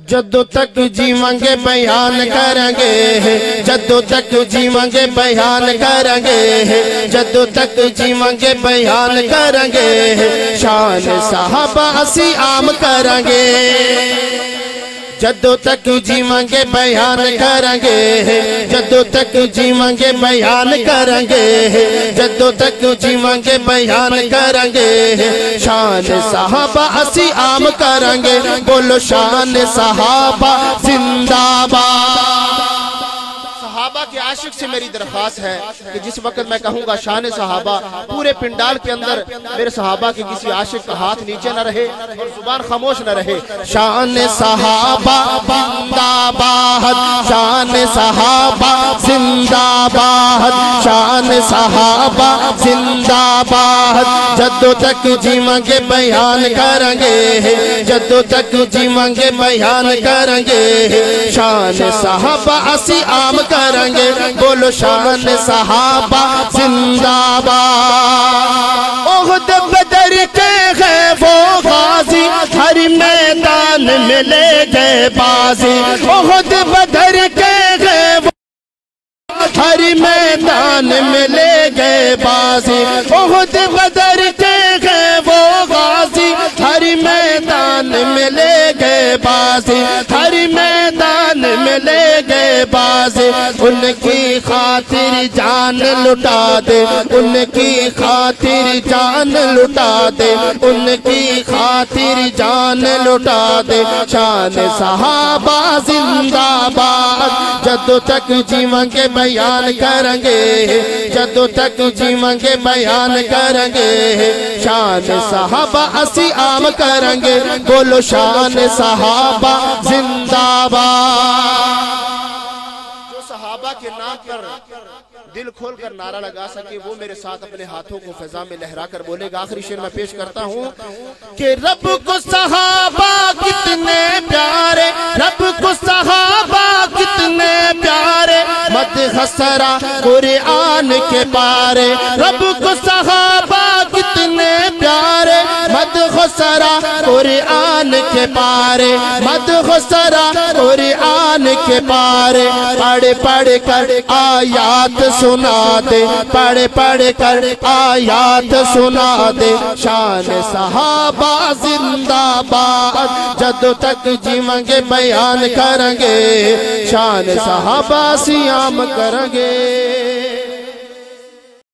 جدو تک جیوانگے بیان کریں گے، جدو تک جیوانگے بیان کریں گے، جدو تک جیوانگے بیان کریں گے، شان صحابہ اسی عام کریں گے، جدو تک جیوانگے بیان کریں گے، جدو تک جیوانگے بیان کریں گے، جدو تک جیوانگے بیان کریں گے، شان صحابہ اسی عام کریں گے، بولو شان صحابہ زندہ باد۔ صحابہ کے عاشق سے میری درخواست ہے کہ جس وقت میں کہوں گا شان صحابہ، پورے پنڈال کے اندر میرے صحابہ کے کسی عاشق کا ہاتھ نیچے نہ رہے اور زبان خاموش نہ رہے۔ شان صحابہ زندہ باد، شان صحابہ زندہ باد، شان صحابہ زندہ باد، جدو تک جیوانگے بیان کریں گے، جدو تک جیوانگے بیان کریں گے، شان صحابہ اسی عام کریں گے، بولو شان صحابہ زندہ باد۔ احد بدر کے ہیں وہ غازی، ہر میدان میں لے گئے بازی، احد بدر کے ہیں وہ ہر میدان میں لے گئے بازی، احد بدر کے ہیں وہ غازی، ہر میدان میں لے گئے بازی، ہر میدان میں لے گئے بازی، ان کی خاطر جان لٹا دے، ان کی خاطر جان لٹا دے، ان کی خاطر جان لٹا دے، شان صحابہ زندہ باد، جدو تک جیوانگے بیان کریں گے، جدو تک جیوانگے بیان کریں گے، شان صحابہ اسی عام کریں گے، بولو شان صحابہ زندہ باد۔ جو صحابہ کے نام پر دل کھول کر نعرہ لگا سکے وہ میرے ساتھ اپنے ہاتھوں کو فضا میں لہرا کر بولے گا۔ آخری شعر میں پیش کرتا ہوں کہ رب کو صحابہ کتنے پیارے، رب کو صحابہ کتنے پیارے، مدح سرا قرآن کے پارے، رب کو صحابہ کتنے پیارے، مدح سرا قرآن کے پارے، مدح سرا قرآن کے پارے، پڑھ پڑھ کر آیات سنا دے، پڑھ پڑھ کر آیات سنا دے، شان صحابہ زندہ باد، جدو تک جیوانگے بیان کریں گے، شان صحابہ سیام کریں گے۔